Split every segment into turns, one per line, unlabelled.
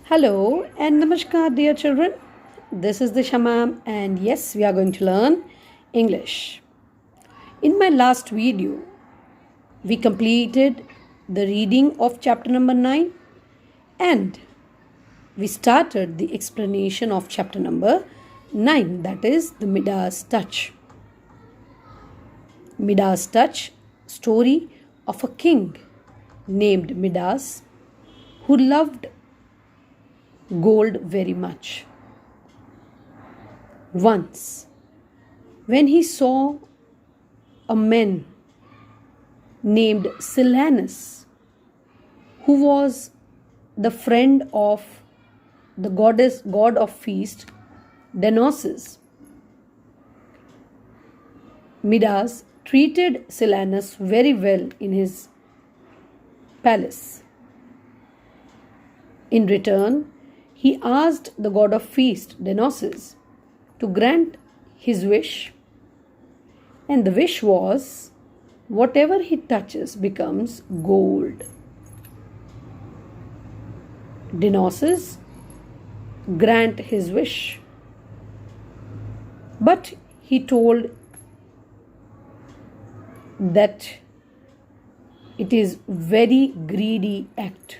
Hello and namaskar, dear children. This is the Shamam, and yes, we are going to learn English. In my last video, we completed the reading of chapter number 9 and we started the explanation of chapter number 9, that is the Midas touch. Midas touch, story of a king named Midas who loved gold very much. Once, when he saw a man named Silanus, who was the friend of the god of feast, Dionysus, Midas treated Silanus very well in his palace. In return, he asked the god of feast, Dionysus, to grant his wish, and the wish was whatever he touches becomes gold. Dionysus grant his wish, but he told that it is very greedy act.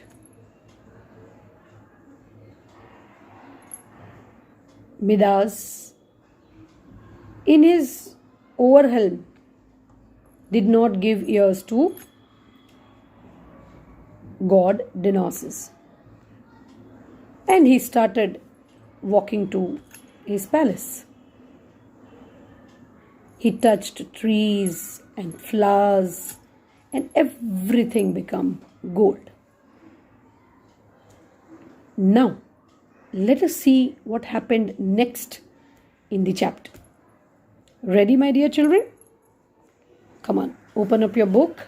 Midas, in his overwhelm, did not give ears to god Dionysus, and he started walking to his palace. He touched trees and flowers, and everything became gold. Now, let us see what happened next in the chapter. Ready, my dear children? Come on, open up your book.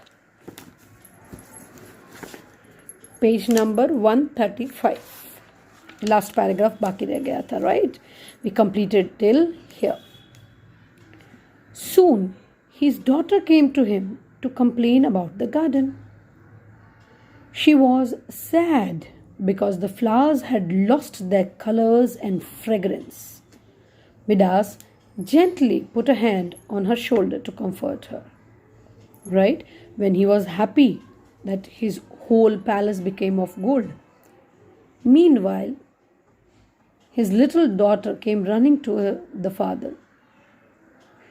Page number 135. Last paragraph baki reh gaya tha, right? We completed till here. Soon, his daughter came to him to complain about the garden. She was sad because the flowers had lost their colors and fragrance. Midas gently put a hand on her shoulder to comfort her. Right? When he was happy that his whole palace became of gold. Meanwhile, his little daughter came running to the father.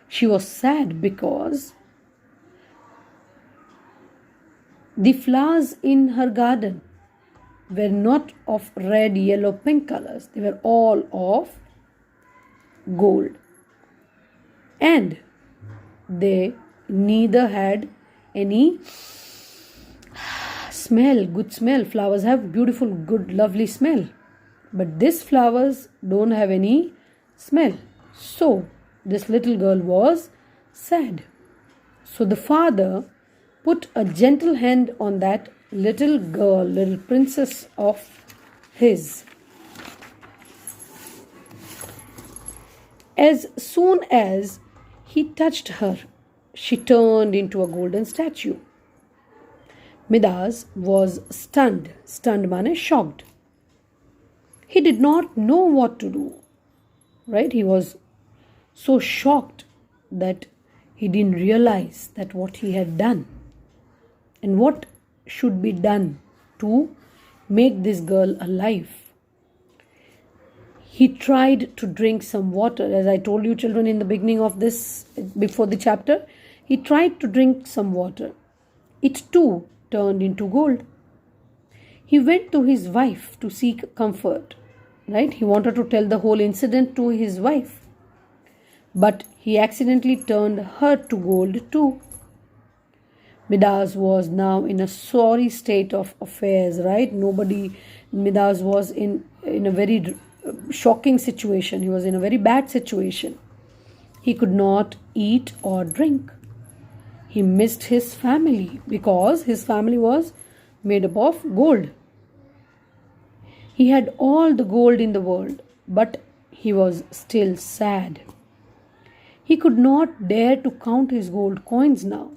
She was sad because the flowers in her garden were not of red, yellow, pink colors. They were all of gold. And they neither had any smell, good smell. Flowers have beautiful, good, lovely smell. But these flowers don't have any smell. So, this little girl was sad. So, the father put a gentle hand on that little girl, little princess of his. As soon as he touched her, she turned into a golden statue. Midas was stunned. Stunned means shocked. He did not know what to do. Right? He was so shocked that he didn't realize that what he had done and what should be done to make this girl alive. He tried to drink some water. As I told you, children, in the beginning of this, before the chapter, he tried to drink some water. It too turned into gold. He went to his wife to seek comfort. Right? He wanted to tell the whole incident to his wife. But he accidentally turned her to gold too. Midas was now in a sorry state of affairs, right? Midas was in a very shocking situation. He was in a very bad situation. He could not eat or drink. He missed his family because his family was made up of gold. He had all the gold in the world, but he was still sad. He could not dare to count his gold coins now.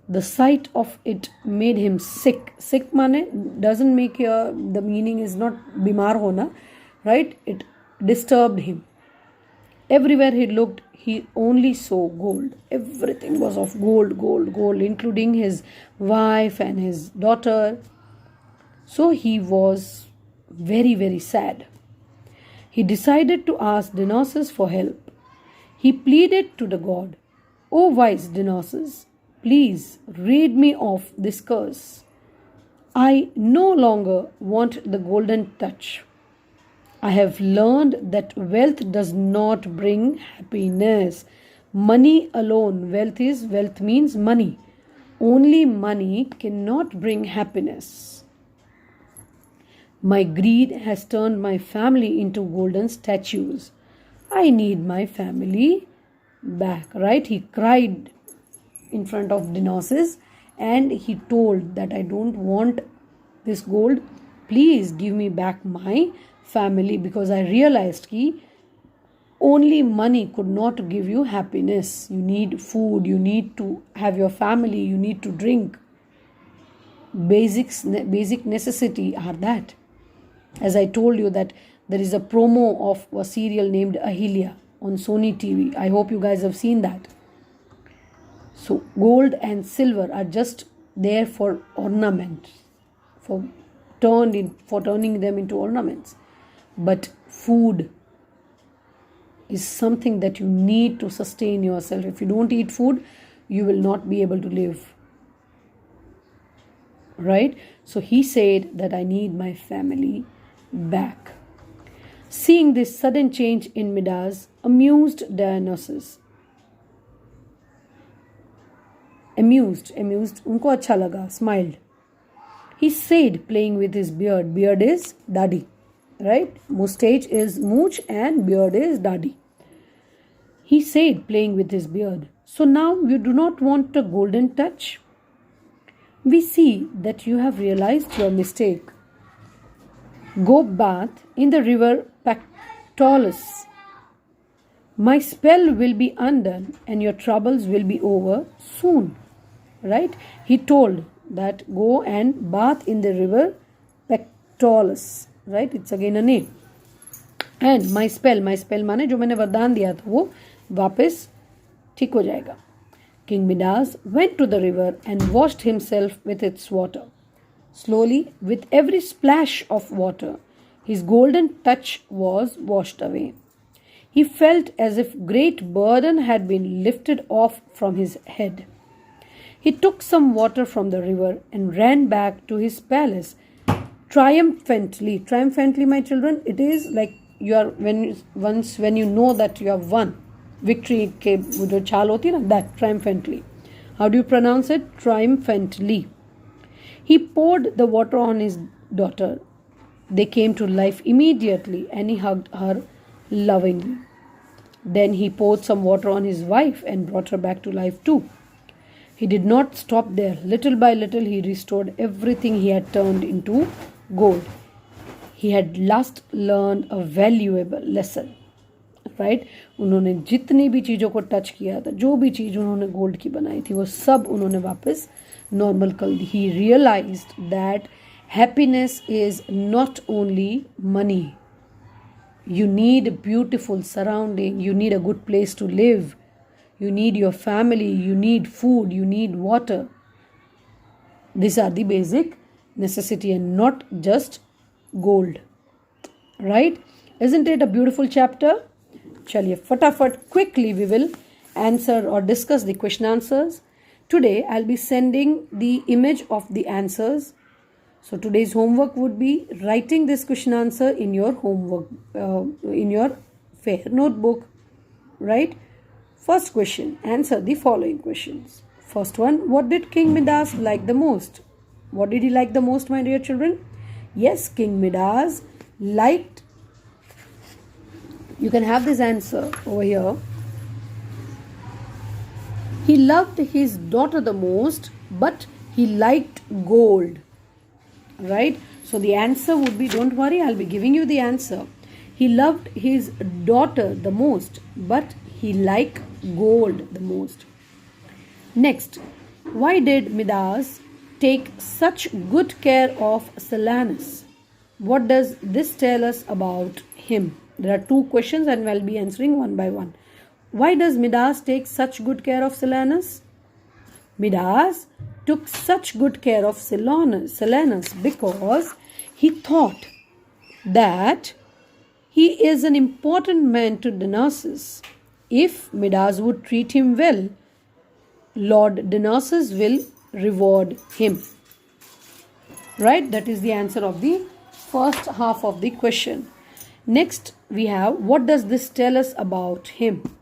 The sight of it made him sick. Sick mane doesn't make the meaning is not bimar hona, right? It disturbed him. Everywhere he looked, he only saw gold. Everything was of gold, gold, gold, including his wife and his daughter. So he was very, very sad. He decided to ask Dionysus for help. He pleaded to the god, "O wise Dionysus, please rid me of this curse. I no longer want the golden touch. I have learned that wealth does not bring happiness. Money alone, wealth means money. Only money cannot bring happiness. My greed has turned my family into golden statues. I need my family back," right? He cried in front of Dionysus and he told that I don't want this gold. Please give me back my family, because I realized that only money could not give you happiness. You need food, you need to have your family, you need to drink. Basic necessity are that. As I told you that there is a promo of a serial named Ahilya on Sony TV. I hope you guys have seen that. So gold and silver are just there for ornament, for turning them into ornaments. But food is something that you need to sustain yourself. If you don't eat food, you will not be able to live. Right? So he said that I need my family back. Seeing this sudden change in Midas amused Dionysus. Amused, unko acha laga, smiled. He said, playing with his beard. Beard is dadi, right? Mustache is mooch and beard is dadi. He said, playing with his beard, "So now you do not want a golden touch? We see that you have realized your mistake. Go bath in the river Pactolus. My spell will be undone and your troubles will be over soon." Right? He told that go and bath in the river Pactolus. Right? It's again a name. And my spell माने जो मैंने वरदान दिया था वो वापस ठीक हो जाएगा. King Midas went to the river and washed himself with its water. Slowly, with every splash of water, his golden touch was washed away. He felt as if great burden had been lifted off from his head. He took some water from the river and ran back to his palace triumphantly. Triumphantly, my children, it is like you are when you know that you have won. Victory ke jo chal hoti na, that triumphantly. How do you pronounce it? Triumphantly. He poured the water on his daughter. They came to life immediately and he hugged her lovingly. Then he poured some water on his wife and brought her back to life too. He did not stop there. Little by little, he restored everything he had turned into gold. He had last learned a valuable lesson. Right? उन्होंने जितनी भी चीज़ों को touch किया था, जो भी चीज़ उन्होंने गोल्ड की बनाई थी, वो सब उन्होंने वापस नॉर्मल कर दी. He realized that happiness is not only money. You need a beautiful surrounding. You need a good place to live. You need your family. You need food. You need water. These are the basic necessity and not just gold. Right? Isn't it a beautiful chapter? Chaliye, fatafat, quickly we will answer or discuss the question answers. Today I'll be sending the image of the answers. So today's homework would be writing this question answer in your homework, in your fair notebook. Right? First question, answer the following questions. First one, what did King Midas like the most? What did he like the most, my dear children? Yes, King Midas liked, you can have this answer over here. He loved his daughter the most, but he liked gold. Right? So the answer would be, don't worry, I'll be giving you the answer. He loved his daughter the most, but he liked gold the most. Next, Why did Midas take such good care of Silanus? What does this tell us about him? There are two questions and we'll be answering one by one. Why does Midas take such good care of Silanus? Midas took such good care of Silanus because he thought that he is an important man to Dionysus. If Midas would treat him well, Lord Dionysus will reward him. Right? That is the answer of the first half of the question. Next, we have what does this tell us about him?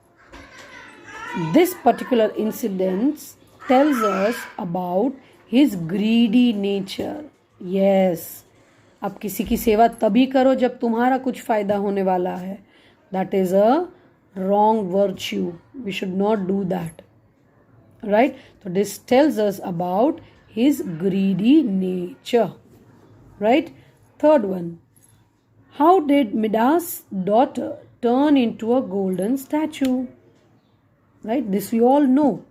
This particular incident tells us about his greedy nature. Yes. आप किसी की सेवा तभी करो जब तुम्हारा कुछ फायदा होने वाला है. That is a wrong virtue. We should not do that. Right? So this tells us about his greedy nature. Right? Third one. How did Midas' daughter turn into a golden statue? Right? This we all know.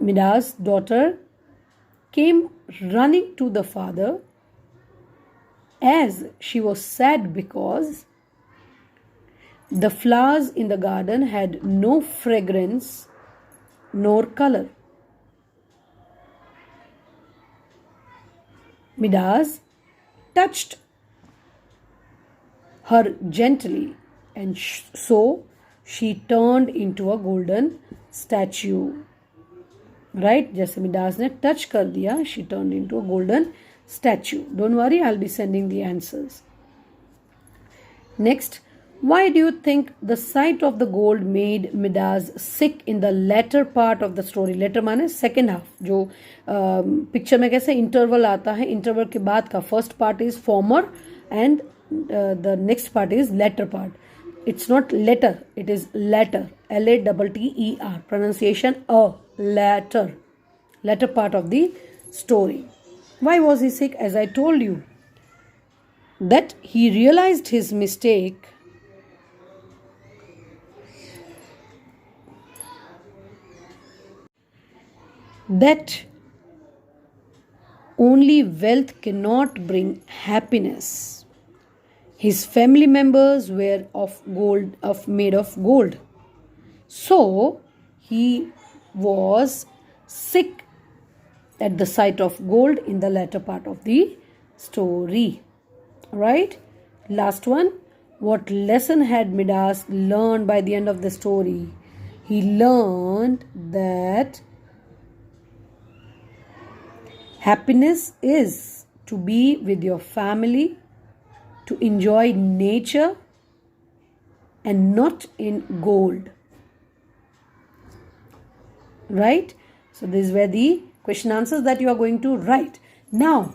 Midas' daughter came running to the father as she was sad because the flowers in the garden had no fragrance nor color. Midas touched her gently and so she turned into a golden statue. Right? जैसे Midas ने touch कर दिया, she turned into a golden statue. Don't worry, I'll be sending the answers. Next, why do you think the sight of the gold made Midas sick in the latter part of the story? Latter माने second half. जो picture में कैसे interval आता है, interval के बाद का first part is former and the next part is latter part. It's not letter, it is latter. Latter. Pronunciation a. Latter part of the story. Why was he sick? As I told you, that he realized his mistake that only wealth cannot bring happiness. His family members were made of gold. So he was sick at the sight of gold in the latter part of the story. Right? Last one. What lesson had Midas learned by the end of the story? He learned that happiness is to be with your family, to enjoy nature, and not in gold. Right? So these were the question answers that you are going to write. Now,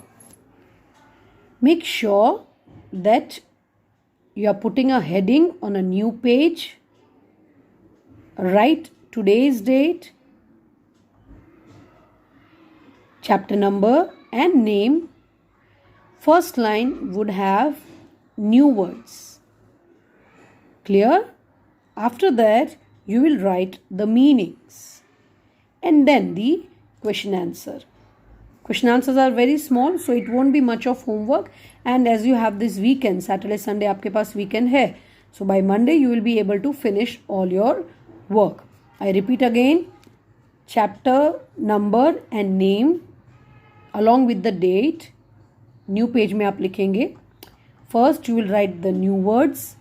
make sure that you are putting a heading on a new page. Write today's date, chapter number and name. First line would have new words. Clear? After that, you will write the meanings. And then the question answer. Question answers are very small, so it won't be much of homework. And as you have this weekend, Saturday, Sunday, आपके पास weekend है. So by Monday, you will be able to finish all your work. I repeat again, chapter number and name along with the date. New page में आप लिखेंगे. First, you will write the new words,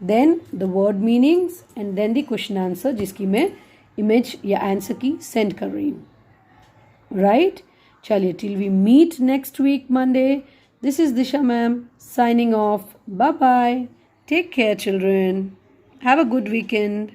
then the word meanings, and then the question answer जिसकी मैं image या answer की send कर रही हूँ. राइट? चलिए, till we meet next week Monday. This is Disha ma'am signing off. Bye bye. Take care children. Have a good weekend.